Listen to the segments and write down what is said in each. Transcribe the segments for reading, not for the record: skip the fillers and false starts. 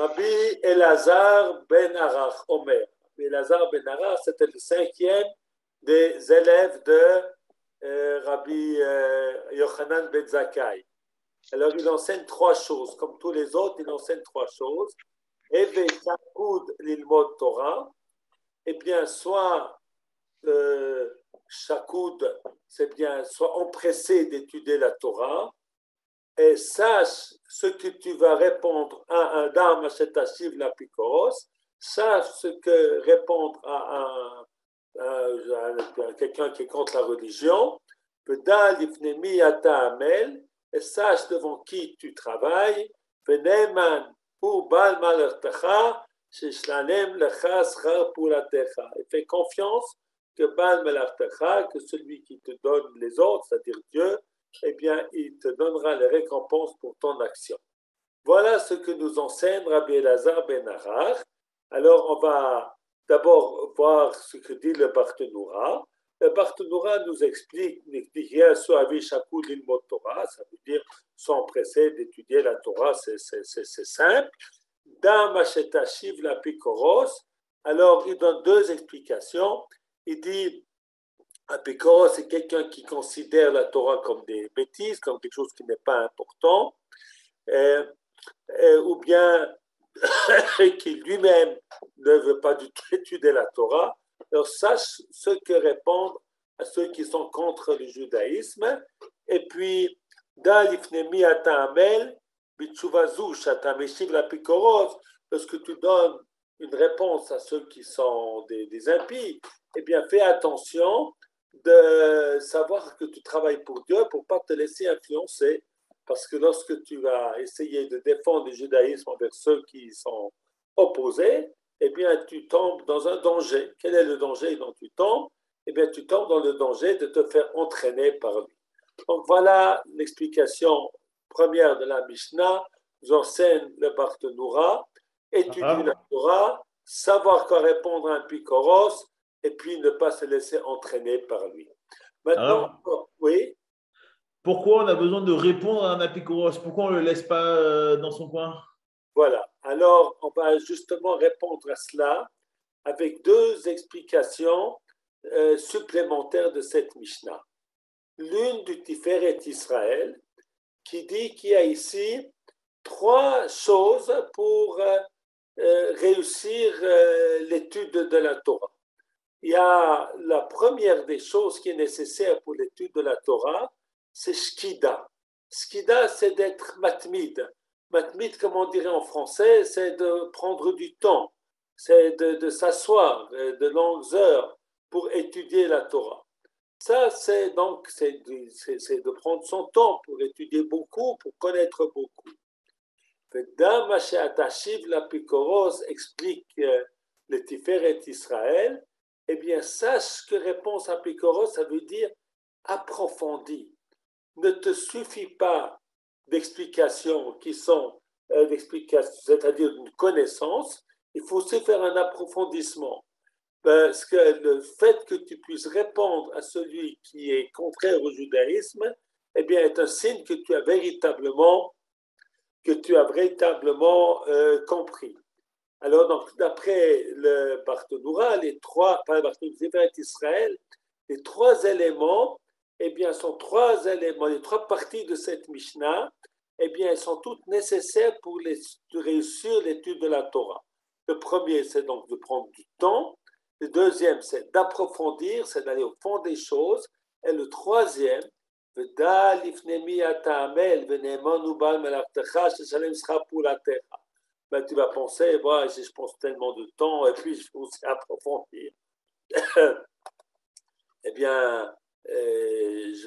Rabbi Elazar ben Arach, Omer. Rabbi Elazar ben Arach, c'était le cinquième des élèves de Rabbi Yochanan ben Zakkai. Alors, il enseigne trois choses. Comme tous les autres, il enseigne trois choses. Eve Shakud Lilmod Torah. Eh bien, soit Shakud, c'est bien, soit empressé d'étudier la Torah. Et sache ce que tu vas répondre à un dame Ashetashiv la Pikoros. Sache ce que répondre à quelqu'un qui est contre la religion. Et sache devant qui tu travailles. Et fais confiance que Baal Melartecha, que celui qui te donne les ordres, c'est-à-dire Dieu, eh bien, il te donnera les récompenses pour ton action. Voilà ce que nous enseigne Rabbi Elazar ben Arach. Alors, on va d'abord voir ce que dit le Barthénoura. Le Barthénoura nous explique rien sur Avishakou l'ilmot Torah, ça veut dire s'empresser d'étudier la Torah, c'est simple. Dans Mashetashiv la Pikoros, alors il donne deux explications. Il dit Apikoros, c'est quelqu'un qui considère la Torah comme des bêtises, comme quelque chose qui n'est pas important, ou bien qui lui-même ne veut pas du tout étudier la Torah. Alors sache ce que répondre à ceux qui sont contre le judaïsme. Et puis, Dalifnemi Atamel, Bitsuvazu, Shatameshiv la Pikoros, lorsque tu donnes une réponse à ceux qui sont des impies, eh bien, fais attention de savoir que tu travailles pour Dieu pour ne pas te laisser influencer. Parce que lorsque tu vas essayer de défendre le judaïsme envers ceux qui sont opposés, eh bien, tu tombes dans un danger. Quel est le danger dont tu tombes? Eh bien, tu tombes dans le danger de te faire entraîner par lui. Donc, voilà l'explication première de la Mishnah. Nous enseigne le Barthénoura, étudier la Torah, savoir quoi répondre à un Pikoros, et puis ne pas se laisser entraîner par lui. Maintenant, oui. Pourquoi on a besoin de répondre à un apikoros? Pourquoi on ne le laisse pas dans son coin? Voilà. Alors, on va justement répondre à cela avec deux explications supplémentaires de cette Mishnah. L'une du Tiferet Israël, qui dit qu'il y a ici trois choses pour réussir l'étude de la Torah. Il y a la première des choses qui est nécessaire pour l'étude de la Torah, c'est Shkida. Shkida, c'est d'être matmid. Matmid, comme on dirait en français, c'est de prendre du temps, c'est de s'asseoir de longues heures pour étudier la Torah. Ça, c'est donc de prendre son temps pour étudier beaucoup, pour connaître beaucoup. Dans Mashéatashiv, la Pikoros explique le Tiferet Israël. Eh bien, sache que réponse à Pikoros, ça veut dire approfondie. Ne te suffit pas d'explications qui sont c'est-à-dire une connaissance, il faut aussi faire un approfondissement. Parce que le fait que tu puisses répondre à celui qui est contraire au judaïsme, eh bien, est un signe que tu as véritablement compris. Alors, donc, d'après le Barthénoura, les trois éléments, eh bien, sont trois éléments, les trois parties de cette Mishnah, eh bien, elles sont toutes nécessaires pour réussir l'étude de la Torah. Le premier, c'est donc de prendre du temps. Le deuxième, c'est d'approfondir, c'est d'aller au fond des choses. Et le troisième, tu vas penser, moi, je pense tellement de temps, et puis je vais aussi approfondir. Eh bien, je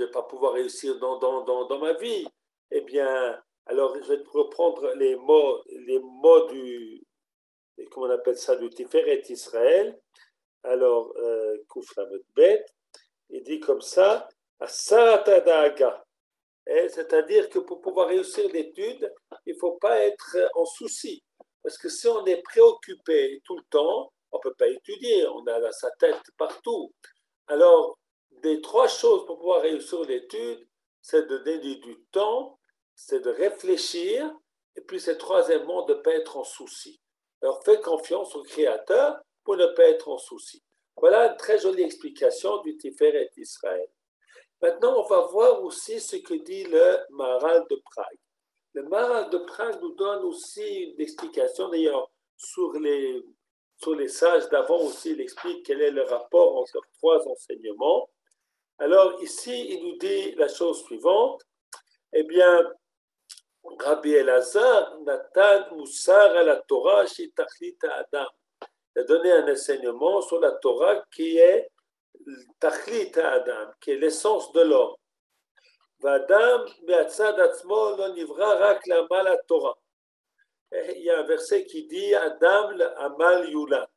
ne vais pas pouvoir réussir dans ma vie. Eh bien, alors je vais te reprendre les mots du, comment on appelle ça, du Tiferet Israël. Alors, Kouflamet Bet, il dit comme ça, c'est-à-dire que pour pouvoir réussir l'étude, il ne faut pas être en souci. Parce que si on est préoccupé tout le temps, on ne peut pas étudier, on a sa tête partout. Alors, des trois choses pour pouvoir réussir l'étude, c'est de donner du temps, c'est de réfléchir et puis c'est troisièmement de ne pas être en souci. Alors fais confiance au Créateur pour ne pas être en souci. Voilà une très jolie explication du Tiferet Israël. Maintenant, on va voir aussi ce que dit le Maharal de Prague. Le Maharal de Prague nous donne aussi une explication, d'ailleurs, sur les sages d'avant aussi, il explique quel est le rapport entre leurs trois enseignements. Alors ici, il nous dit la chose suivante. Eh bien, Rabbi Elazar, Natan Moussar à la Torah, Shitachlit Adam. Il a donné un enseignement sur la Torah qui est Tachlit Adam, qui est l'essence de l'homme. Vadam be'atzad atzmo lo nivra rak l'amal à Torah. Il y a un verset qui dit Adam l'amal yulad.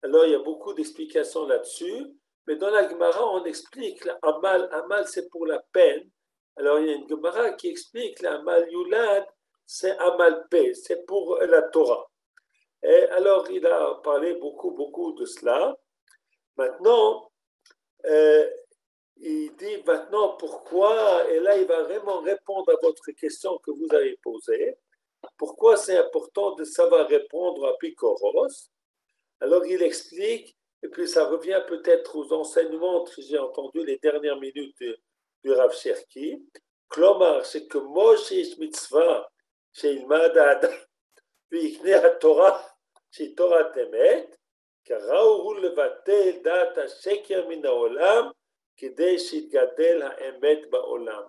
Alors il y a beaucoup d'explications là-dessus, mais dans la Gemara on explique l'amal, amal c'est pour la peine. Alors il y a une Gemara qui explique l'amal yulad, c'est amal pe, c'est pour la Torah. Et alors il a parlé beaucoup de cela. Maintenant, il dit maintenant pourquoi, et là il va vraiment répondre à votre question que vous avez posée, pourquoi c'est important de savoir répondre à Pikoros. Alors il explique, et puis ça revient peut-être aux enseignements que j'ai entendus les dernières minutes du Rav Cherki. Klomar, c'est que Moshe ish mitzvah, sheilmad adam, v'yikne ha-Torah, she Torah temet, karaou hu levatel dat ha-sheker min ha-olam, kedei shitgadel ha-emet ba-olam.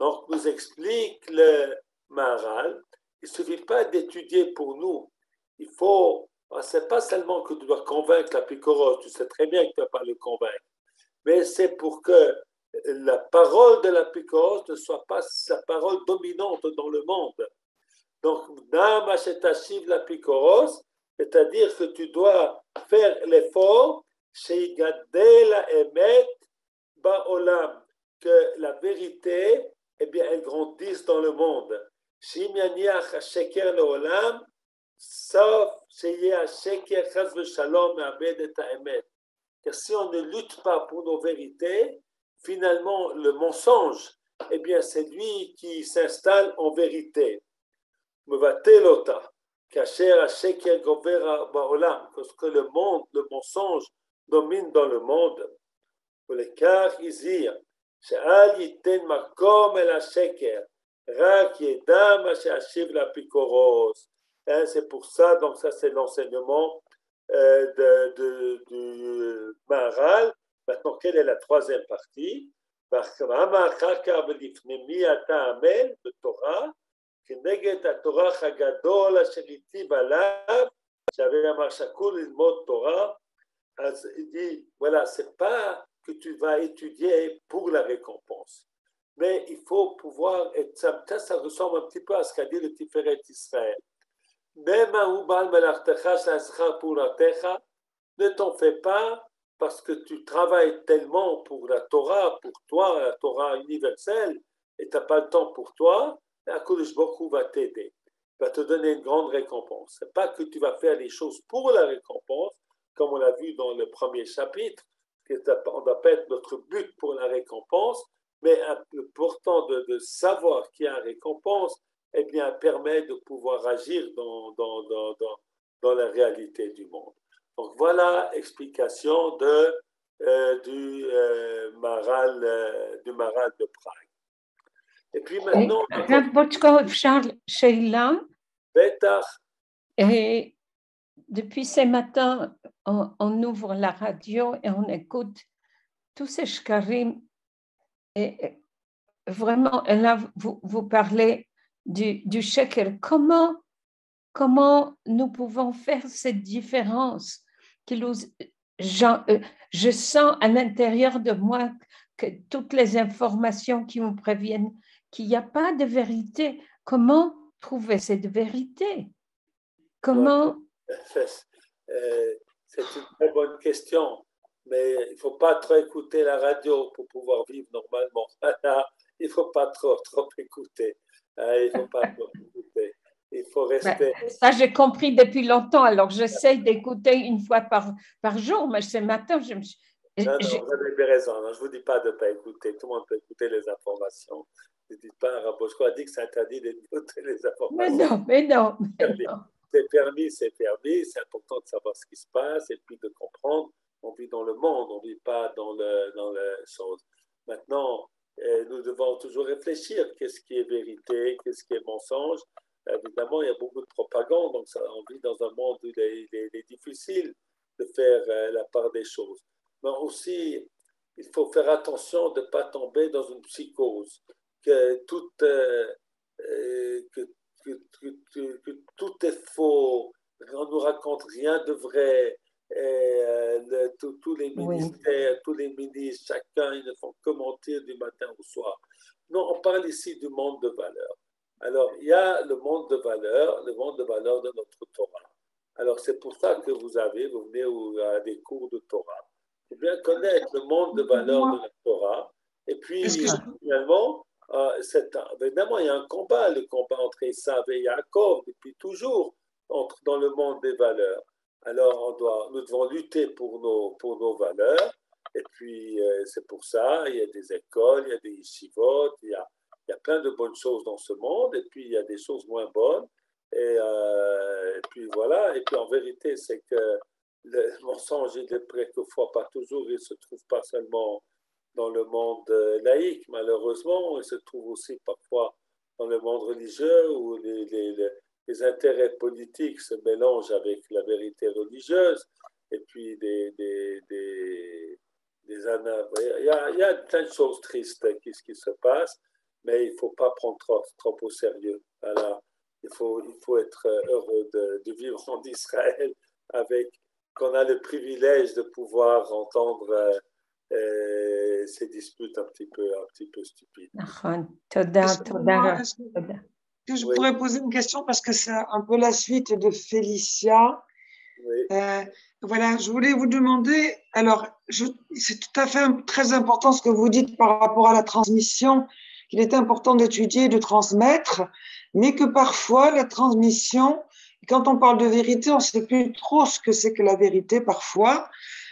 Donc nous explique le Maharal, il ne suffit pas d'étudier pour nous, il faut. Ce n'est pas seulement que tu dois convaincre l'apikoros, tu sais très bien que tu ne vas pas le convaincre, mais c'est pour que la parole de l'apikoros ne soit pas sa parole dominante dans le monde. Donc, l'apikoros, c'est-à-dire que tu dois faire l'effort, que la vérité, eh bien, elle grandisse dans le monde. Sauf car si on ne lutte pas pour nos vérités, finalement le mensonge, eh bien c'est lui qui s'installe en vérité. Parce que le mensonge domine dans le monde. C'est pour ça, donc ça c'est l'enseignement du Maharal. Maintenant, quelle est la troisième partie? Il dit, voilà, c'est pas que tu vas étudier pour la récompense, mais il faut pouvoir, et ça ressemble un petit peu à ce qu'a dit le Tiferet Israël. Même ne t'en fais pas parce que tu travailles tellement pour la Torah, pour toi, la Torah universelle, et tu n'as pas le temps pour toi, HaKadosh Baruch Hu va t'aider, va te donner une grande récompense. Ce n'est pas que tu vas faire les choses pour la récompense, comme on l'a vu dans le premier chapitre, on doit pas être notre but pour la récompense, mais important de savoir qu'il y a une récompense, eh bien, permet de pouvoir agir dans la réalité du monde. Donc, voilà l'explication du Maharal de Prague. Et puis maintenant... Rav Botchko, Charles Sheila, et depuis ce matin, on ouvre la radio et on écoute tous ces shkarim. Et vraiment, et là, vous parlez du sheker. Comment nous pouvons faire cette différence je sens à l'intérieur de moi que toutes les informations qui me préviennent qu'il n'y a pas de vérité. Comment trouver cette vérité? Comment... C'est une très bonne question, mais il ne faut pas trop écouter la radio pour pouvoir vivre normalement. Il ne faut pas trop écouter. Il ne faut pas trop écouter. Il faut rester... Ça, j'ai compris depuis longtemps. Alors, j'essaie d'écouter une fois par jour, mais ce matin, je me suis... Non, vous avez raison. Je ne vous dis pas de ne pas écouter. Tout le monde peut écouter les informations. Ne dites pas, Raboshko a dit que c'est interdit de noter les informations. Mais non. C'est permis, c'est permis. C'est important de savoir ce qui se passe et puis de comprendre. On vit dans le monde, on ne vit pas dans le chose. Maintenant, nous devons toujours réfléchir. Qu'est-ce qui est vérité, qu'est-ce qui est mensonge? Évidemment, il y a beaucoup de propagande, donc on vit dans un monde où il est difficile de faire la part des choses. Mais aussi, il faut faire attention de ne pas tomber dans une psychose, que tout est faux, on ne nous raconte rien de vrai. Tous les ministères, tous les ministres, chacun, ils ne font que mentir du matin au soir. Non, on parle ici du monde de valeurs. Alors, il y a le monde de valeurs de notre Torah. Alors, c'est pour ça que vous venez à des cours de Torah. Il faut bien connaître le monde de valeurs de la Torah. Et puis, finalement, évidemment, il y a un combat, le combat entre Esav et Yaakov, depuis toujours, dans le monde des valeurs. Alors, nous devons lutter pour nos valeurs. Et puis, c'est pour ça, il y a des écoles, il y a des yeshivot, il y a plein de bonnes choses dans ce monde, et puis il y a des choses moins bonnes. Et puis voilà, et puis en vérité, c'est que le mensonge, il est quelquefois, pas toujours, il ne se trouve pas seulement dans le monde laïque, malheureusement, il se trouve aussi parfois dans le monde religieux où les intérêts politiques se mélangent avec la vérité religieuse, et puis il y a plein de choses tristes qui se passent, mais il ne faut pas prendre trop au sérieux. Voilà. Il faut être heureux de vivre en Israël qu'on a le privilège de pouvoir entendre ces disputes un petit peu stupides. Est-ce que je pourrais poser une question parce que c'est un peu la suite de Félicia. Oui. Voilà, je voulais vous demander, alors c'est tout à fait très important ce que vous dites par rapport à la transmission, qu'il est important d'étudier et de transmettre, mais que parfois la transmission, quand on parle de vérité, on ne sait plus trop ce que c'est que la vérité parfois.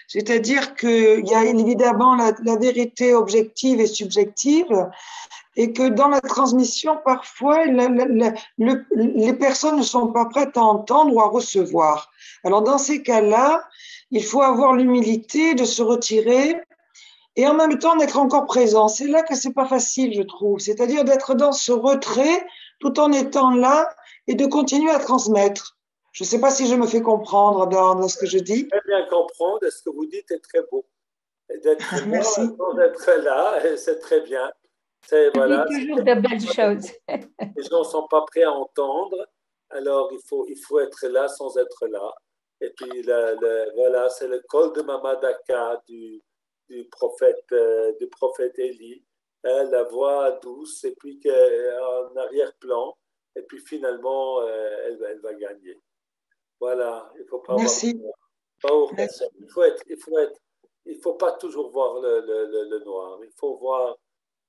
C'est-à-dire qu'il y a évidemment la vérité objective et subjective, et que dans la transmission, parfois, les personnes ne sont pas prêtes à entendre ou à recevoir. Alors, dans ces cas-là, il faut avoir l'humilité de se retirer et en même temps d'être encore présent. C'est là que c'est pas facile, je trouve. C'est-à-dire d'être dans ce retrait tout en étant là et de continuer à transmettre. Je ne sais pas si je me fais comprendre dans ce que je dis. Très bien comprendre, ce que vous dites est très beau. Merci. D'être là, c'est très bien. Voilà, toujours de belles choses. Les gens ne sont pas prêts à entendre, alors il faut être là sans être là. Et puis voilà, c'est le col de Mamadaka du prophète Élie, la voix douce, et puis en arrière-plan, et puis finalement, elle va gagner. Voilà, il ne faut pas Merci. Il faut pas toujours voir le noir. Il faut voir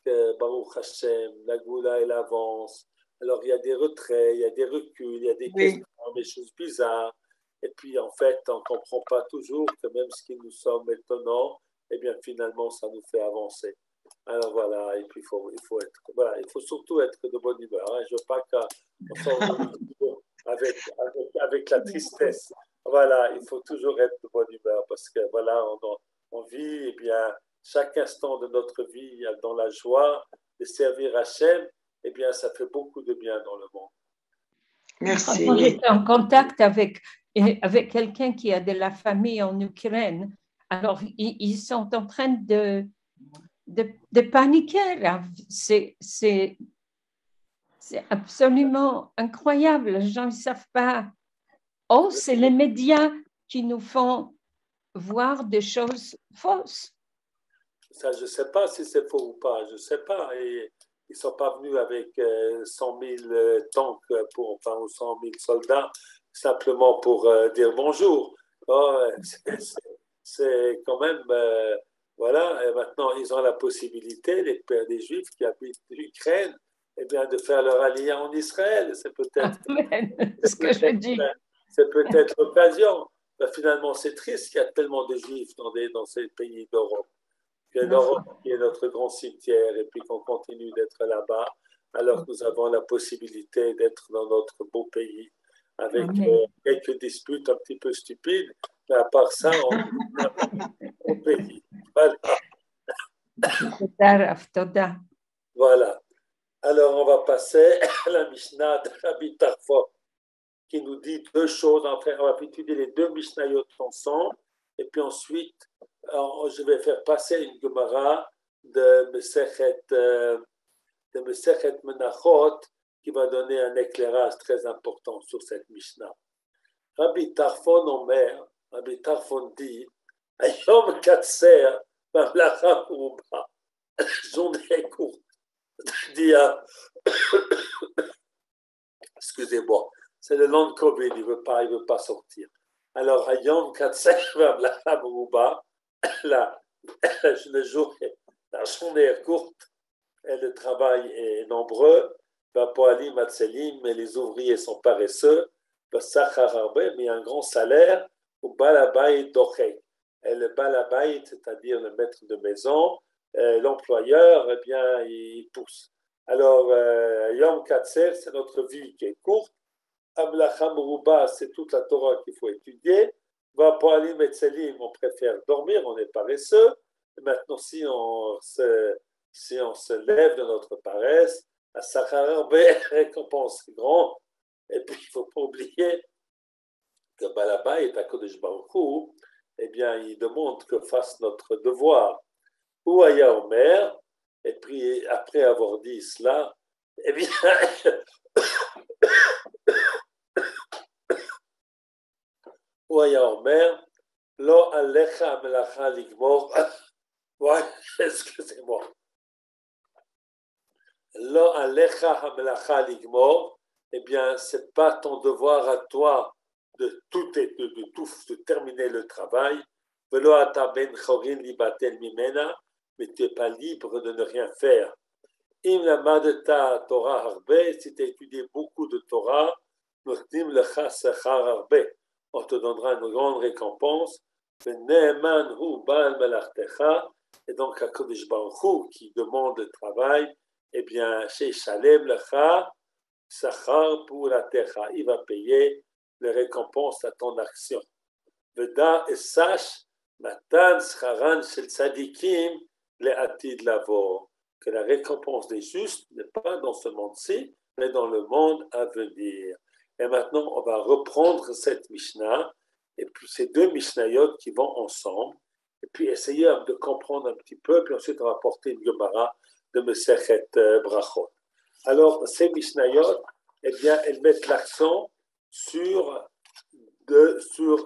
que Baruch Hashem, la Goula, elle avance. Alors, il y a des retraits, il y a des reculs, il y a des questions, des choses bizarres. Et puis, en fait, on ne comprend pas toujours que même ce qui nous semble étonnant, eh bien, finalement, ça nous fait avancer. Alors, voilà, et puis, il faut surtout être de bonne humeur. Hein. Je ne veux pas qu'on sorte avec la tristesse. Voilà, il faut toujours être de bonne humeur parce que, voilà, on vit, eh bien, chaque instant de notre vie dans la joie de servir Hachem, eh bien, ça fait beaucoup de bien dans le monde. Merci. Quand j'étais en contact avec quelqu'un qui a de la famille en Ukraine, alors ils sont en train de paniquer. Là. C'est absolument incroyable. Les gens ne savent pas. Oh, c'est les médias qui nous font voir des choses fausses. Ça, je ne sais pas si c'est faux ou pas, je ne sais pas. Et ils ne sont pas venus avec 100 000 tanks ou 100 000 soldats simplement pour dire bonjour. Oh, c'est quand même, voilà, et maintenant ils ont la possibilité, les Juifs qui habitent l'Ukraine, eh bien, de faire leur aliyah en Israël. C'est peut-être ce que je dis. C'est peut-être l'occasion. Ben, finalement, c'est triste qu'il y a tellement de Juifs dans ces pays d'Europe. qui est notre grand cimetière, et puis qu'on continue d'être là-bas, alors que nous avons la possibilité d'être dans notre beau pays, avec quelques disputes un petit peu stupides, mais à part ça, on est au pays. Voilà. Alors, on va passer à la Mishnah de Rabbi Tarfon, qui nous dit deux choses. Enfin, on va étudier les deux Mishnayot ensemble, et puis ensuite, je vais faire passer une Gemara de Mesechet Menachot, qui va donner un éclairage très important sur cette Mishnah. Rabbi Tarfon dit, Ayom Katser, Mamlacha Uruba, journée courte. Excusez-moi, c'est le long de Covid, il veut pas sortir. Alors, Ayom Katser, Mamlacha Uruba, la journée est courte et le travail est nombreux. Poalim Matselim, mais les ouvriers sont paresseux. Sachar Arbe, mais il y a un grand salaire. Ou Balabait Dochek. Et le Balabait, c'est-à-dire le maître de maison, l'employeur, eh bien, il pousse. Alors, Yom Katser, c'est notre vie qui est courte. Amlacham Ruba, c'est toute la Torah qu'il faut étudier. Poalim et Tselim, on préfère dormir, on est paresseux. Et maintenant, si on se lève de notre paresse, à Sachar, récompense grand. Et puis, il ne faut pas oublier que Balaba est à Kodesh Baruch Hu, eh bien, il demande que fasse notre devoir. Ou Aya Omer, et puis, après avoir dit cela, eh bien, ou Aya Omer, Lo Alecha Melacha Ligmor, ouais, excusez-moi. Lo alecha hamelacha ligmor, eh bien, c'est pas ton devoir à toi de terminer le travail. Velo ata ben chorin libatel mimena, mais tu n'es pas libre de ne rien faire. Im lamadeta Torah harbe, si tu as étudié beaucoup de Torah, notnim lecha sechar harbe, on te donnera une grande récompense. Veneman hu baal melachtecha, et donc à Kodesh Baruch Hu qui demande le travail. Eh bien, chez Shalem Lecha, Sachar pour la Techa, il va payer les récompenses à ton action. Veda et sache, Matan Scharan Shel Tzadikim, le Atid Lavor, que la récompense des justes n'est pas dans ce monde-ci, mais dans le monde à venir. Et maintenant, on va reprendre cette Mishnah, et puis ces deux Mishnayot qui vont ensemble, et puis essayer de comprendre un petit peu, puis ensuite on va porter une Gemara de Mesechet Brachot. Alors, ces Mishnayot, eh bien, elles mettent l'accent sur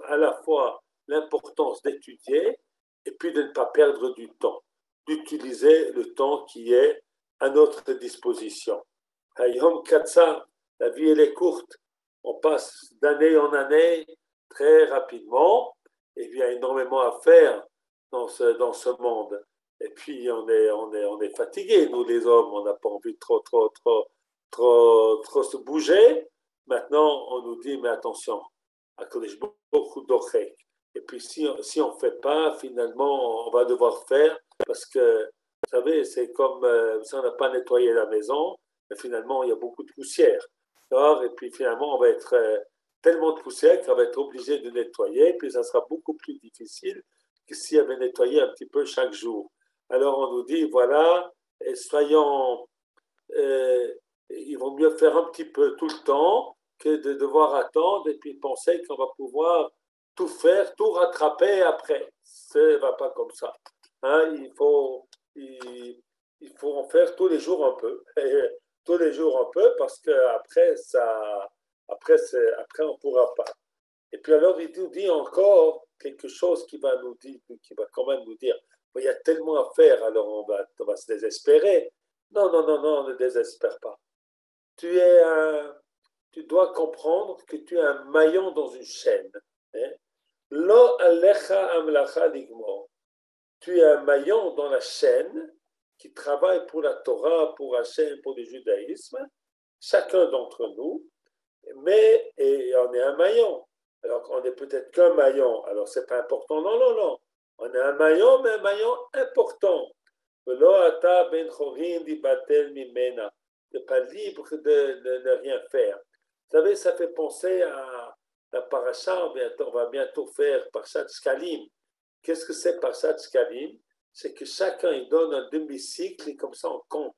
à la fois l'importance d'étudier et puis de ne pas perdre du temps, d'utiliser le temps qui est à notre disposition. Hayom Katsar, la vie elle est courte, on passe d'année en année très rapidement, et il y a énormément à faire dans ce monde. Et puis, on est fatigué, nous les hommes, on n'a pas envie de trop se bouger. Maintenant, on nous dit, mais attention, beaucoup d'oreilles. Et puis, si on ne fait pas, finalement, on va devoir faire, parce que, vous savez, c'est comme si on n'a pas nettoyé la maison, mais finalement, il y a beaucoup de poussière. Et puis, finalement, on va être tellement de poussière qu'on va être obligé de nettoyer, et puis ça sera beaucoup plus difficile que si on avait nettoyé un petit peu chaque jour. Alors on nous dit, voilà, il vaut mieux faire un petit peu tout le temps que de devoir attendre et puis penser qu'on va pouvoir tout faire, tout rattraper après. Ça ne va pas comme ça. Hein, il faut en faire tous les jours un peu. Tous les jours un peu parce qu'après, après on ne pourra pas. Et puis alors, il nous dit encore quelque chose qui va quand même nous dire, il y a tellement à faire, alors on va se désespérer. Non, on ne désespère pas. Tu dois comprendre que tu es un maillon dans une chaîne. Lo alecha amlacha ligmor. Tu es un maillon dans la chaîne qui travaille pour la Torah, pour Hachem, pour le judaïsme, chacun d'entre nous, mais on est un maillon. Alors, on n'est peut-être qu'un maillon, alors c'est pas important. Non. On a un maillon, mais un maillon important. Tu n'es pas libre de ne rien faire. Vous savez, ça fait penser à la paracha, on va bientôt faire Parashat Shkalim. Qu'est-ce que c'est Parashat Shkalim? C'est que chacun il donne un demi-cycle et comme ça on compte.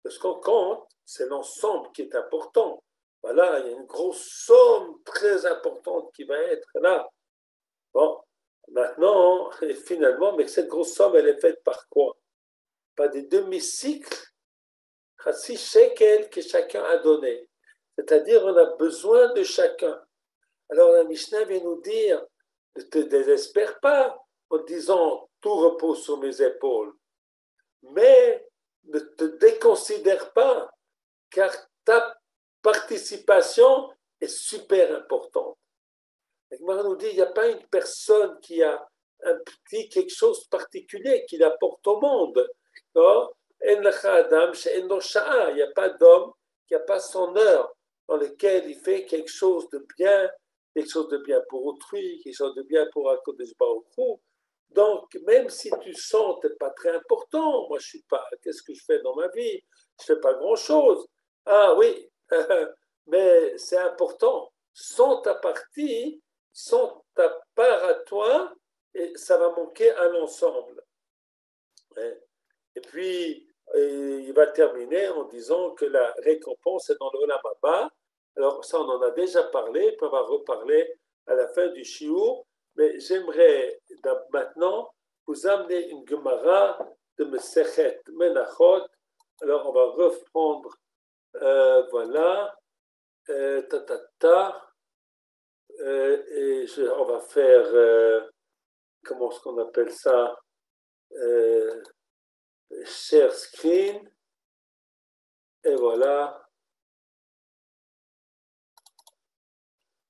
Ce qu'on compte, c'est l'ensemble qui est important. Voilà, il y a une grosse somme très importante qui va être là. Bon, maintenant, et finalement, mais cette grosse somme, elle est faite par quoi? Par des demi-cycles, 6 shekels que chacun a donné. C'est-à-dire, on a besoin de chacun. Alors, la Mishnah vient nous dire, ne te désespère pas en disant, tout repose sur mes épaules. Mais ne te déconsidère pas, car ta participation est super importante. La Gemara nous dit, il n'y a pas une personne qui a un petit quelque chose de particulier qu'il apporte au monde. Il n'y a pas d'homme qui n'a pas son heure dans laquelle il fait quelque chose de bien pour autrui, quelque chose de bien pour HaKadosh Baruch Hu. Donc, même si tu sens que tu n'es pas très important, moi je suis pas, qu'est-ce que je fais dans ma vie? Je ne fais pas grand-chose. Ah oui, mais c'est important. Sans ta partie, sans ta part à toi, et ça va manquer à l'ensemble. Et puis, il va terminer en disant que la récompense est dans le Olam Haba. Alors, ça, on en a déjà parlé, puis on va reparler à la fin du shiur. Mais j'aimerais maintenant vous amener une Gemara de Mesechet Menachot. Alors, on va reprendre, voilà, et on va faire, comment est-ce qu'on appelle ça, share screen, et voilà.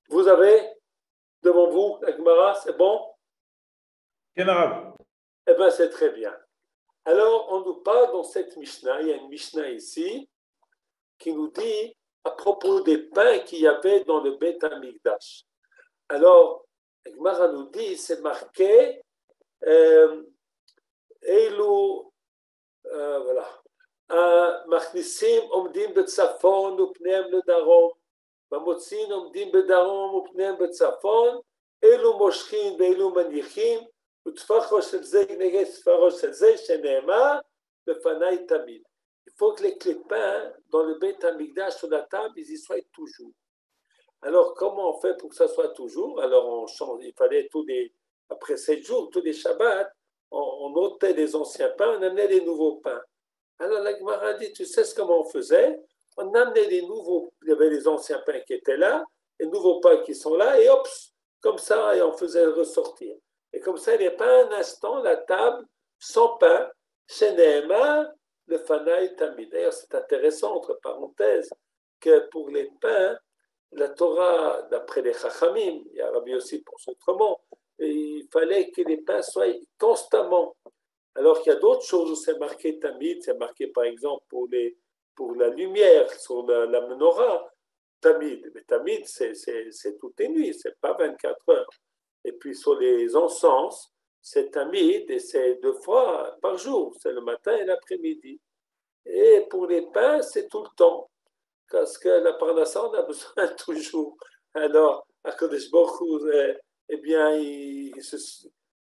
Vous avez devant vous la Gemara, c'est bon? Quel arabe? Eh bien, c'est très bien. Alors, on nous parle dans cette Mishnah, il y a une Mishnah ici, qui nous dit à propos des pains qu'il y avait dans le Beth Amikdash. Alors, la Gemara nous dit, c'est marqué, Eilu, voilà, מכניסים עומדים בצפון ופניהם לדרום, במוצאים עומדים בדרום ופניהם בצפון, אלו מושכים ואלו מניחים, וטפחו של זה נגד טפחו של זה, שנאמר, בפניי תמיד. Il faut que les pains dans le Beth Amikdash sur la table, ils y soient toujours. Alors, comment on fait pour que ça soit toujours? Alors, on change, il fallait après 7 jours, tous les Shabbats, on ôtait les anciens pains, on amenait les nouveaux pains. Alors la Gemara dit, tu sais comment on faisait? On amenait les nouveaux, il y avait les anciens pains qui étaient là, les nouveaux pains qui sont là, et hop, comme ça, et on faisait ressortir. Et comme ça, il n'y a pas un instant la table sans pain, chez Nehemar, le Fanaï Tamid. D'ailleurs, c'est intéressant, entre parenthèses, que pour les pains, la Torah, d'après les Chachamim, il y a Rabbi aussi pour autrement, il fallait que les pains soient constamment. Alors qu'il y a d'autres choses où c'est marqué Tamid, c'est marqué par exemple pour la lumière sur la menorah, Tamid. Mais Tamid, c'est toutes les nuits, c'est pas 24 heures. Et puis sur les encens, c'est Tamid et c'est 2 fois par jour, c'est le matin et l'après-midi. Et pour les pains, c'est tout le temps, parce que la parnassa, on a besoin toujours. Alors, HaKadosh Baruch Hu, eh bien, il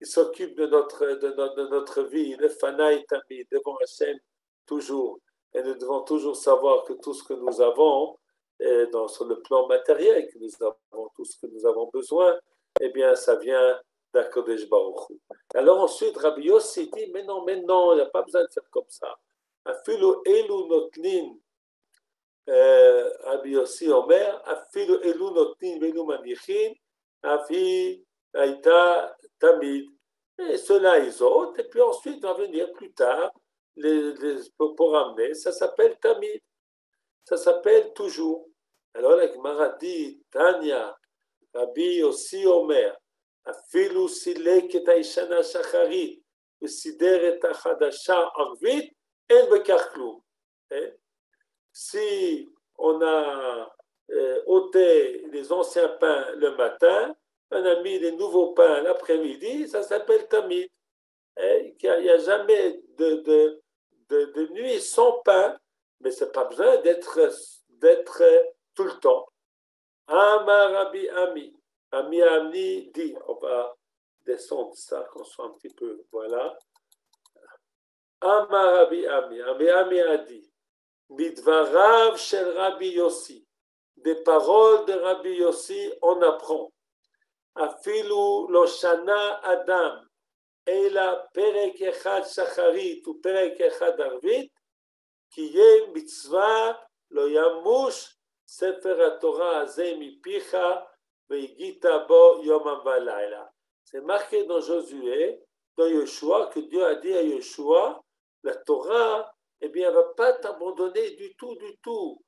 s'occupe de notre vie, le Fanaï Tamid, devant Hachem toujours. Et nous devons toujours savoir que tout ce que nous avons, sur le plan matériel, que nous avons tout ce que nous avons besoin, eh bien, ça vient d'HaKadosh Baruch Hu. Alors ensuite, Rabbi Yossi dit, mais non, il n'y a pas besoin de faire comme ça. Afilu elu notlin, Rabbi Yossi Omer, Afilu elu notlin velu manichin, Afi Aïta Tamid. Et ceux-là, ils ôtent, et puis ensuite va venir plus tard pour ramener. Ça s'appelle Tamid. Ça s'appelle toujours. Alors la Gemara dit, Tanya, Rabbi Yossi Omer, Afilu silek et haishana shacharit, vesider et hachadasha arvit, en bekach klum. Si on a ôté les anciens pains le matin, on a mis des nouveaux pains l'après-midi, ça s'appelle tamid. Il n'y a jamais de nuit sans pain, mais ce n'est pas besoin d'être tout le temps. Amar Rabbi Ami. Ami dit, on va descendre ça, qu'on soit un petit peu, voilà. Amar Rabbi Ami. Rabbi Ami a dit, Midvarav shel Rabbi Yossi. Des paroles de Rabbi Yossi, on apprend. Afilu lo shana Adam. Ela perek echad shacharit ou perek echad arvit, ki ye mitzvah lo yamush sefer haTorah hazeh mipicha veigita bo yomam valayla. C'est marqué dans Josué, dans Yeshua, que Dieu a dit à Yeshua, la Torah, eh bien, elle ne va pas t'abandonner du tout, du tout.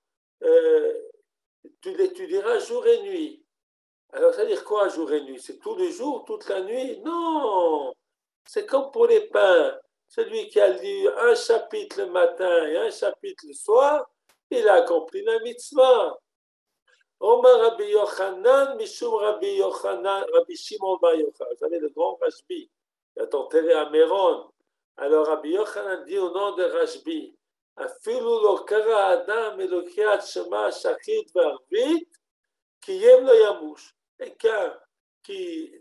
Tu l'étudieras jour et nuit. Alors, ça veut dire quoi, jour et nuit? C'est tous les jours, toute la nuit? Non! C'est comme pour les pains. Celui qui a lu un chapitre le matin et un chapitre le soir, il a accompli la mitzvah. Omar Rabbi Yochanan, Mishum Rabbi Yochanan, Rabbi Shimon Bar Yochai. Vous savez, le grand Rashbi, il est enterré à Méron. Alors Rabbi Yochanan dit au nom de Rashbi, Afilu lo kara Adam elokiat shema shachit ve'arvit, ki yem lo yamush. Et qu'un qui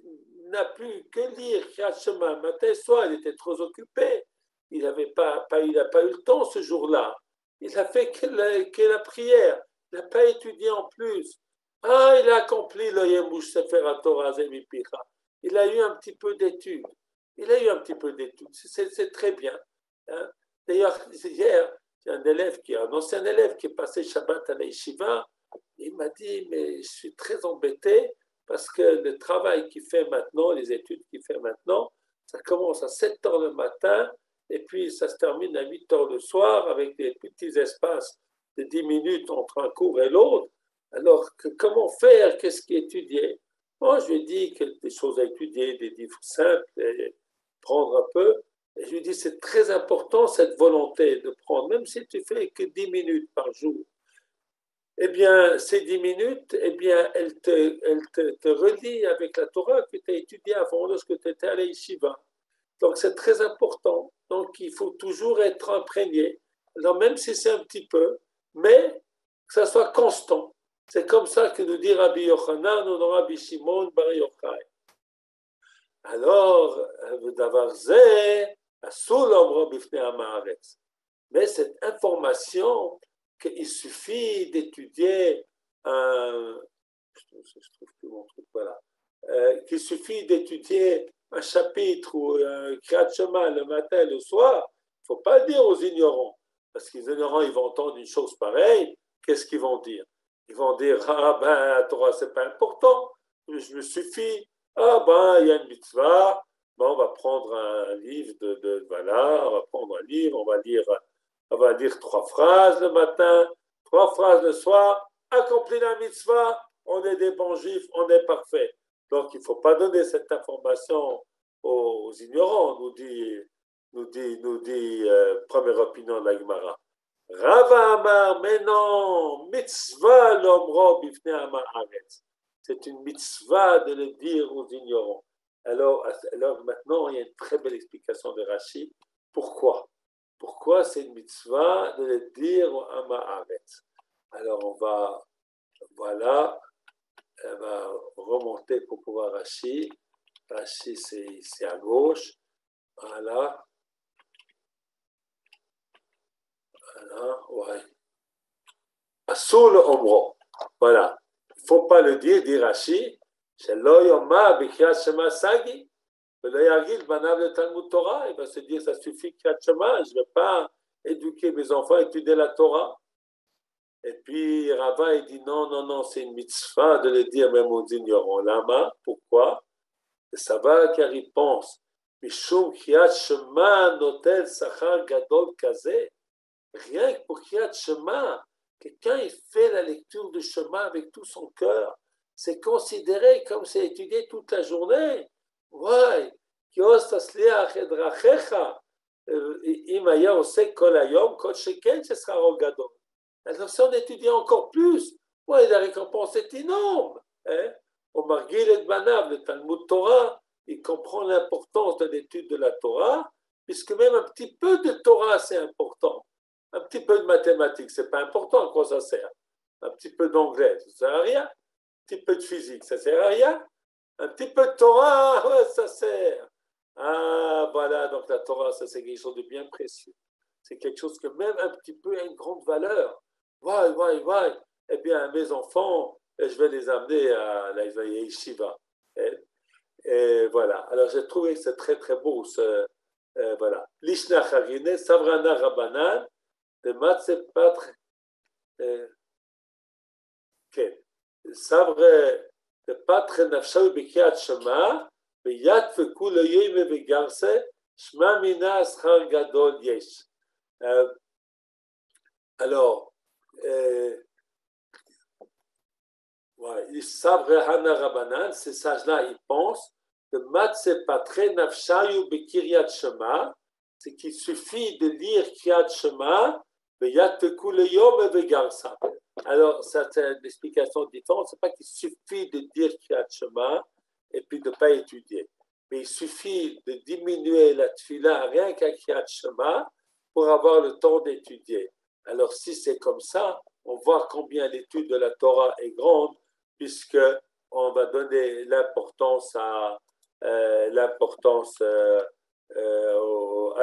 n'a pu que lire Kriyat Shema matin et soir, il était trop occupé. Il n'a pas eu le temps ce jour-là. Il a fait que la prière. Il n'a pas étudié en plus. Ah, il a accompli le Yemush Sefer HaTorah Zemipicha. Il a eu un petit peu d'études. C'est très bien. Hein? D'ailleurs, hier, il y a un ancien élève qui est passé Shabbat à la Yeshiva. Il m'a dit, mais je suis très embêté parce que le travail qu'il fait maintenant, les études qu'il fait maintenant, ça commence à 7 heures le matin et puis ça se termine à 8 heures le soir avec des petits espaces de 10 minutes entre un cours et l'autre. Alors, comment faire? Qu'est-ce qui est étudié? Moi, je lui ai dit que des choses à étudier, des livres simples, et prendre un peu. Et je lui ai dit, c'est très important cette volonté de prendre, même si tu fais que 10 minutes par jour. Eh bien, ces 10 minutes, eh bien, elles te relient avec la Torah que tu as étudiée avant lorsque tu étais à la Yeshiva. Donc, c'est très important. Donc, il faut toujours être imprégné. Alors, même si c'est un petit peu, mais que ça soit constant. C'est comme ça que nous dit Rabbi Yochanan ou Rabbi Shimon Bar Yochai. Alors, mais cette information qu'il suffit d'étudier qu'il suffit d'étudier un chapitre ou un Kriyat Shema le matin et le soir, il ne faut pas le dire aux ignorants. Parce que les ignorants, ils vont entendre une chose pareille, qu'est-ce qu'ils vont dire? Ils vont dire, ah ben, la Torah, ce n'est pas important, je me suffis, ah ben, il y a une mitzvah, ben, on va prendre un livre voilà, on va prendre un livre, on va lire 3 phrases le matin, 3 phrases le soir, accomplir la mitzvah, on est des bons juifs, on est parfait. Donc, il ne faut pas donner cette information aux ignorants, nous dit première opinion de la Gemara. Rava Amar, mais non, mitzvah l'omro bifnei Amar Haaretz. C'est une mitzvah de le dire aux ignorants. Alors maintenant, il y a une très belle explication de Rashi. Pourquoi? Pourquoi c'est une mitzvah de le dire aux Amar Haaretz? Alors on va remonter pour pouvoir Rashi. Rashi, c'est à gauche. Voilà, ouais. Asul omro. Voilà. Il ne faut pas le dire, dit Rashi. Shelo yoma b'kriyat shema sagi. Velo yargil banav le Talmud Torah. Il va se dire, ça suffit kriyat shema. Je ne vais pas éduquer mes enfants à étudier la Torah. Et puis Rava, il dit non, c'est une mitzvah de le dire même aux ignorants. Lama, pourquoi? Ça va car il pense. Mishum kriyat shema notel sachar gadol kazeh. Rien que pour Kriyat Shema, quelqu'un il fait la lecture du Shema avec tout son cœur, c'est considéré comme c'est étudié toute la journée. Ouais, Kios tasliach et drachecha, imaya osek kol hayom, kol sheken, ce sera rogadol. Alors si on étudie encore plus, ouais, la récompense est énorme. Hein? Au Margil et Banav, le Talmud Torah, il comprend l'importance de l'étude de la Torah, puisque même un petit peu de Torah, c'est important. Un petit peu de mathématiques, c'est pas important, à quoi ça sert? Un petit peu d'anglais, ça sert à rien. Un petit peu de physique, ça sert à rien. Un petit peu de Torah, ouais, ça sert. Ah, voilà, donc la Torah, ça c'est quelque chose de bien précieux. C'est quelque chose que même un petit peu a une grande valeur. Ouais. Eh bien, mes enfants, je vais les amener à la yeshiva. Et voilà. Alors, j'ai trouvé que c'est très, très beau. Voilà. Lishna Charine, Savrana Rabanan, de Matse Patre. Savre de Patre Nafshau Bekiat Shema, Beyat Feku le Yeme Begarse, Shma Mina Ashar Gadol Yesh. Alors, ouais, Savre Hana Rabanan, ces sages-là, ils pensent que Matse Patre Nafshau Bekiat Shema, c'est qu'il suffit de lire Kiat Shema, Beyat Feku le Yome Begarsa. Alors, ça, c'est une explication différente. Ce n'est pas qu'il suffit de dire Kriyat Shema et puis de ne pas étudier. Mais il suffit de diminuer la tefila rien qu'à Kriyat Shema pour avoir le temps d'étudier. Alors, si c'est comme ça, on voit combien l'étude de la Torah est grande, puisqu'on va donner l'importance à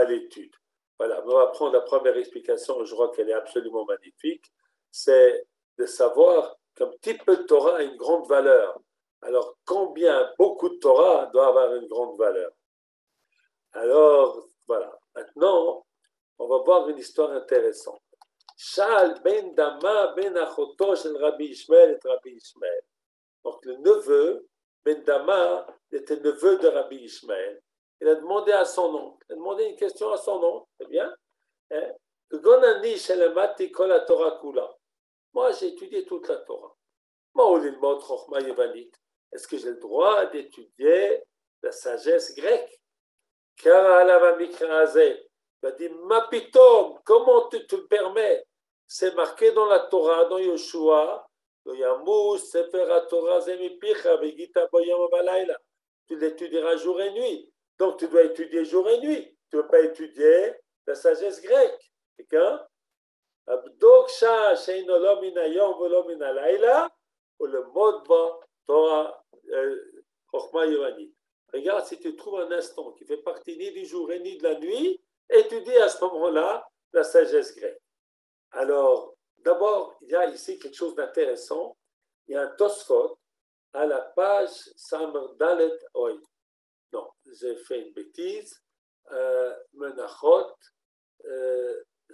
l'étude. Voilà, on va prendre la première explication, je crois qu'elle est absolument magnifique. C'est de savoir qu'un petit peu de Torah a une grande valeur. Alors, combien beaucoup de Torah doit avoir une grande valeur? Alors, voilà. Maintenant, on va voir une histoire intéressante. Shal ben Dama ben Achoto shel Rabbi Ishmael et Rabbi Ishmael. Donc, le neveu, ben Dama, était neveu de Rabbi Ishmael. Il a demandé à son oncle. Il a demandé une question à son oncle. C'est bien. Gonani shelemati kol la Torah kula. Moi, j'ai étudié toute la Torah. Est-ce que j'ai le droit d'étudier la sagesse grecque? Car il a dit, Mapitom, comment tu te le permets? C'est marqué dans la Torah, dans Yoshua, tu l'étudieras jour et nuit. Donc, tu dois étudier jour et nuit. Tu ne veux pas étudier la sagesse grecque. D'accord? Abdoksha sheino minayom velo minalayla ou le modba Torah Chochma Yovanit. Regarde si tu trouves un instant qui fait partie ni du jour et ni de la nuit, étudie à ce moment-là la sagesse grecque. Alors, d'abord, il y a ici quelque chose d'intéressant. Il y a un Tosfot à la page Samar Dalet Oy. Non, j'ai fait une bêtise. Menachot.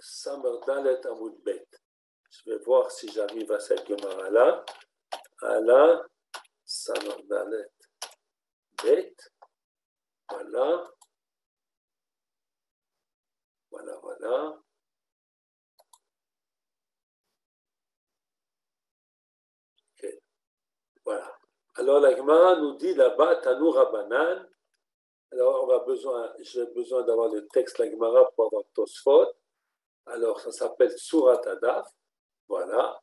Samar Dalet Amud Bet. Je vais voir si j'arrive à cette Gemara-là. Ala, Samar Dalet Bet. Voilà. Okay. Voilà. Alors la Gemara nous dit là-bas, Tanu Rabanan. Alors j'ai besoin d'avoir le texte de la Gemara pour avoir Tosfot. Alors, ça s'appelle Surat Adaf. Voilà.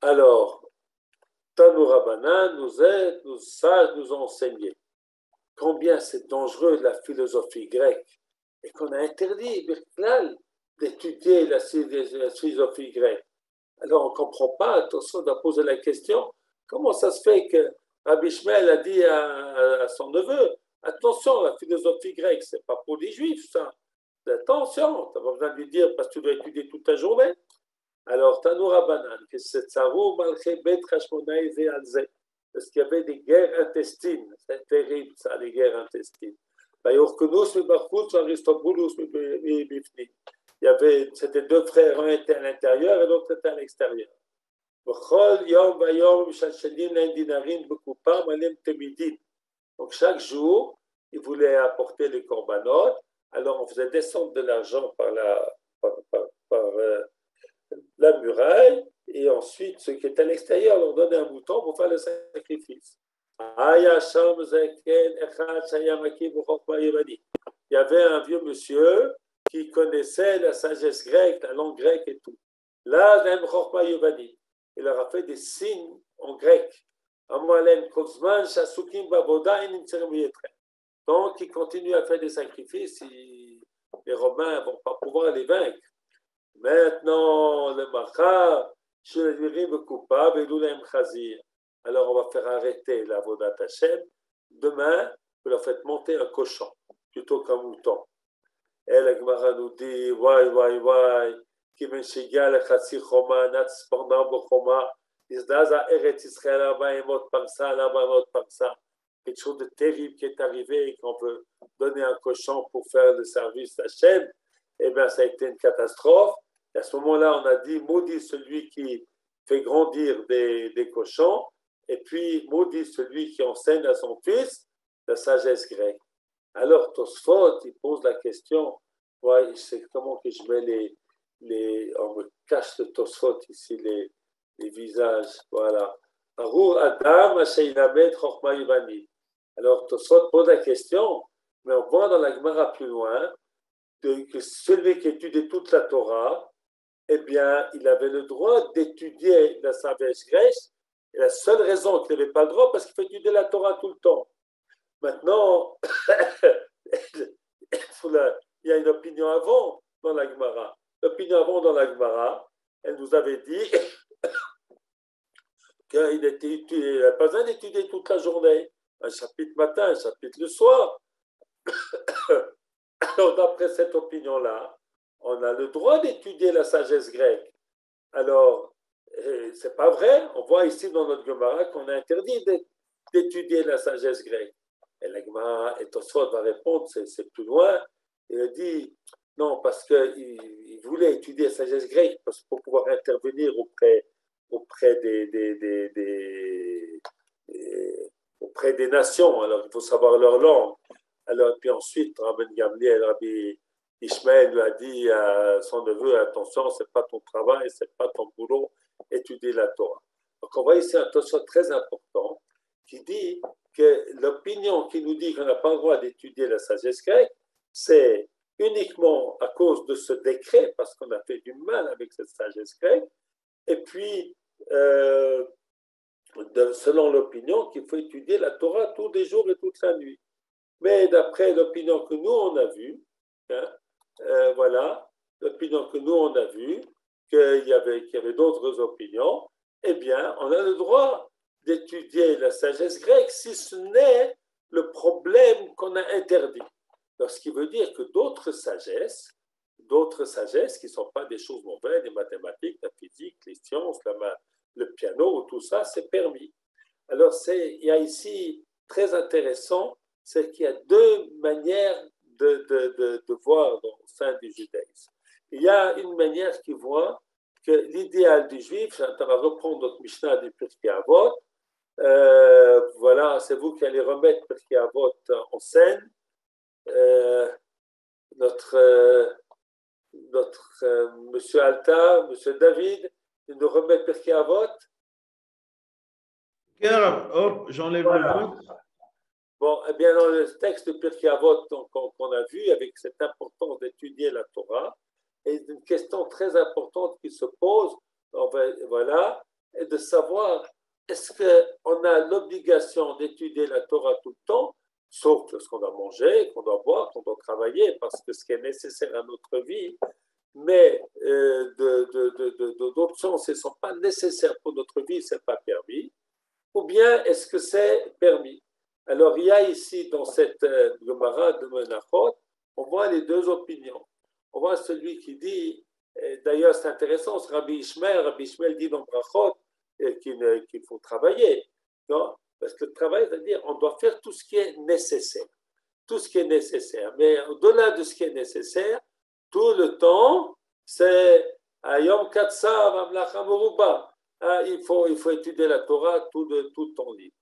Alors, Tanu Rabbanan, nos sages nous ont enseigné combien c'est dangereux la philosophie grecque et qu'on a interdit, Birklal, d'étudier la philosophie grecque. Alors, on ne comprend pas, attention, on a posé la question, comment ça se fait que Rabbi Ishmael a dit à son neveu, attention, la philosophie grecque, ce n'est pas pour les juifs, ça. Attention, tu n'as pas besoin de lui dire parce que tu dois étudier toute ta journée. Alors, Tanu Rabbanan, que c'est Tsarou Malché Bet Hashmonaïs et Alzé, parce qu'il y avait des guerres intestines. C'est terrible, ça, les guerres intestines. C'était deux frères, un était à l'intérieur et l'autre était à l'extérieur. Donc, chaque jour, ils voulaient apporter les corbanotes. Alors, on faisait descendre de l'argent par la muraille, et ensuite, ceux qui étaient à l'extérieur leur donnaient un mouton pour faire le sacrifice. Il y avait un vieux monsieur qui connaissait la sagesse grecque, la langue grecque et tout. Là, il leur a fait des signes en grec. Donc, ils continuent à faire des sacrifices, les Romains ne vont pas pouvoir les vaincre. Maintenant, le Machar, alors on va faire arrêter la Vodat Hashem. Demain, vous leur faites monter un cochon plutôt qu'un mouton. Et la Gemara nous dit, qui menchiga le Chatsi Choma, Nats pendant Bochoma, Isdaza Eretz Israël, Abaimot Parsa, Abaimot Parsa. Quelque chose de terrible qui est arrivé et qu'on veut donner un cochon pour faire le service d'Hachem, eh bien, ça a été une catastrophe. Et à ce moment-là, on a dit, maudit celui qui fait grandir des cochons, et puis maudit celui qui enseigne à son fils la sagesse grecque. Alors, Tosfot, il pose la question, ouais, c'est comment que je mets on me cache le Tosfot ici, les visages, voilà. Adam, alors, Tosfot pose la question, mais on voit dans la Gemara plus loin que celui qui étudie toute la Torah, eh bien, il avait le droit d'étudier la sagesse grecque. Et la seule raison qu'il n'avait pas le droit, parce qu'il faut étudier la Torah tout le temps. Maintenant, il y a une opinion avant dans la Gemara. L'opinion avant dans la Gemara, elle nous avait dit qu'il n'avait pas besoin d'étudier toute la journée. Un chapitre matin, un chapitre le soir. Alors, d'après cette opinion-là, on a le droit d'étudier la sagesse grecque. Alors, c'est pas vrai. On voit ici dans notre Gemara qu'on a interdit d'étudier la sagesse grecque. Et la Gemara, et Tosfot va répondre, c'est plus loin. Il dit, non, parce qu'il voulait étudier la sagesse grecque pour pouvoir intervenir auprès des nations. Alors, il faut savoir leur langue. Alors, puis ensuite, Rabbi Gamliel, Rabbi Ishmael lui a dit à son neveu, attention, ce n'est pas ton travail, ce n'est pas ton boulot, étudier la Torah. Donc, on voit ici un Tosfot très important qui dit que l'opinion qui nous dit qu'on n'a pas le droit d'étudier la sagesse grecque, c'est uniquement à cause de ce décret, parce qu'on a fait du mal avec cette sagesse grecque, et puis, selon l'opinion, qu'il faut étudier la Torah tous les jours et toute la nuit. Mais d'après l'opinion que nous, on a vue, voilà, l'opinion que nous, on a vue, qu'il y avait d'autres opinions, eh bien, on a le droit d'étudier la sagesse grecque si ce n'est le problème qu'on a interdit. Alors, ce qui veut dire que d'autres sagesses qui ne sont pas des choses mauvaises, les mathématiques, la physique, les sciences, le piano, tout ça, c'est permis. Alors, il y a ici, très intéressant, c'est qu'il y a deux manières de voir au sein du judaïsme. Il y a une manière qui voit que l'idéal du juif, on va reprendre notre Mishnah du Pirkei Avot, voilà, c'est vous qui allez remettre Pirkei Avot en scène. Notre monsieur Alta, monsieur David, il nous remet Pirkei Avot. Hop, j'enlève Voilà. le vote. Bon, eh bien, dans le texte de Pirkei Avot qu'on a vu, avec cette importance d'étudier la Torah, et une question très importante qui se pose, voilà, est de savoir est-ce qu'on a l'obligation d'étudier la Torah tout le temps, sauf lorsqu'on doit manger, qu'on doit boire, qu'on doit travailler, parce que ce qui est nécessaire à notre vie, mais d'autres choses ne sont pas nécessaires pour notre vie, ce n'est pas permis, ou bien est-ce que c'est permis? Alors, il y a ici, dans cette Gemara de Menachot, on voit les deux opinions. On voit celui qui dit, d'ailleurs c'est intéressant, c'est Rabbi Ishmael dit dans Brachot qu'il faut travailler. Non? Parce que le travail, c'est-à-dire on doit faire tout ce qui est nécessaire. Tout ce qui est nécessaire. Mais au-delà de ce qui est nécessaire, tout le temps, c'est Ayom Katsa Mamlacha Moruba. Il faut étudier la Torah tout ton livre.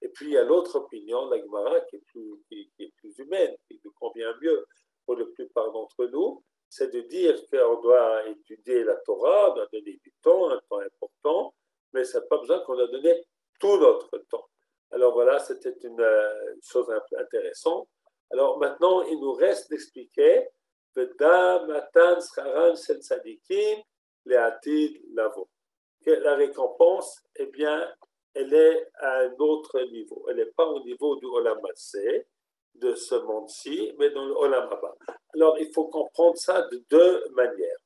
Et puis il y a l'autre opinion, la Gemara, qui est plus humaine, qui nous convient mieux pour la plupart d'entre nous, c'est de dire qu'on doit étudier la Torah, on doit donner du temps, un temps important, mais ça n'a pas besoin qu'on a donné tout notre temps. Alors voilà, c'était une chose intéressante. Alors maintenant, il nous reste d'expliquer Veda Matan Scharan Sel Tzadikim Le'atid Lavo. La récompense, eh bien, elle est à un autre niveau. Elle n'est pas au niveau du Olam Hazeh, de ce monde-ci, mais dans le Olam Haba. Alors, il faut comprendre ça de deux manières.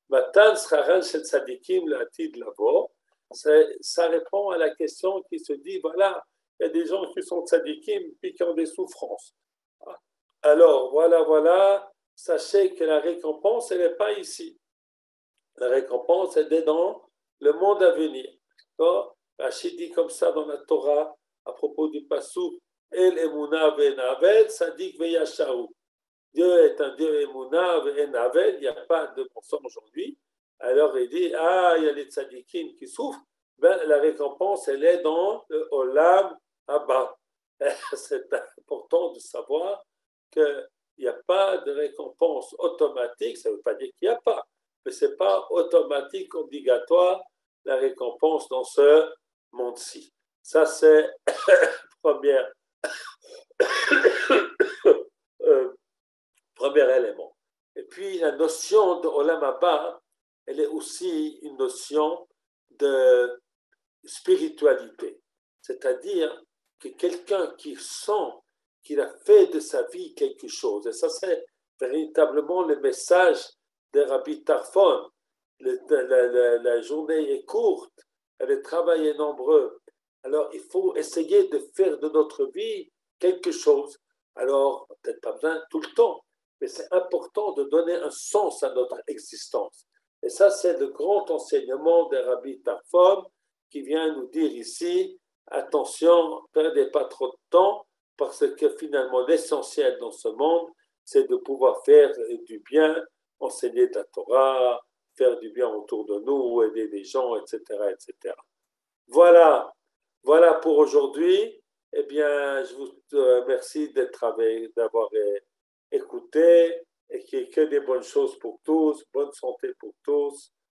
Matan Scharan Shel Tzadikim L'Atid Lavo, ça répond à la question qui se dit, voilà, il y a des gens qui sont tzadikim puis qui ont des souffrances. Alors, voilà, sachez que la récompense, elle n'est pas ici. La récompense, elle est dans le monde à venir. Rachid dit comme ça dans la Torah, à propos du Passouk, El Emunah Ve'en Avel, Sadik Ve'yashahu. Dieu est un Dieu Emunah Ve'en Avel, il n'y a pas de mensonge aujourd'hui. Alors il dit, il y a les tzadikim qui souffrent. Ben, la récompense, elle est dans le Olam Haba. C'est important de savoir qu'il n'y a pas de récompense automatique. Ça ne veut pas dire qu'il n'y a pas, mais ce n'est pas automatique, obligatoire, la récompense dans ce monde-ci. Ça, c'est premier élément. Et puis, la notion de Olam Haba, elle est aussi une notion de spiritualité. C'est-à-dire que quelqu'un qui sent qu'il a fait de sa vie quelque chose, et ça, c'est véritablement le message de Rabbi Tarfon. La journée est courte, le travail est nombreux. Alors, il faut essayer de faire de notre vie quelque chose. Alors, peut-être pas besoin tout le temps, mais c'est important de donner un sens à notre existence. Et ça, c'est le grand enseignement de Rabbi Tarfon qui vient nous dire ici, attention, ne perdez pas trop de temps, parce que finalement, l'essentiel dans ce monde, c'est de pouvoir faire du bien, enseigner de la Torah, faire du bien autour de nous, aider les gens, etc., etc. Voilà pour aujourd'hui. Eh bien, je vous remercie d'avoir écouté et qu'il y ait que des bonnes choses pour tous, bonne santé pour tous.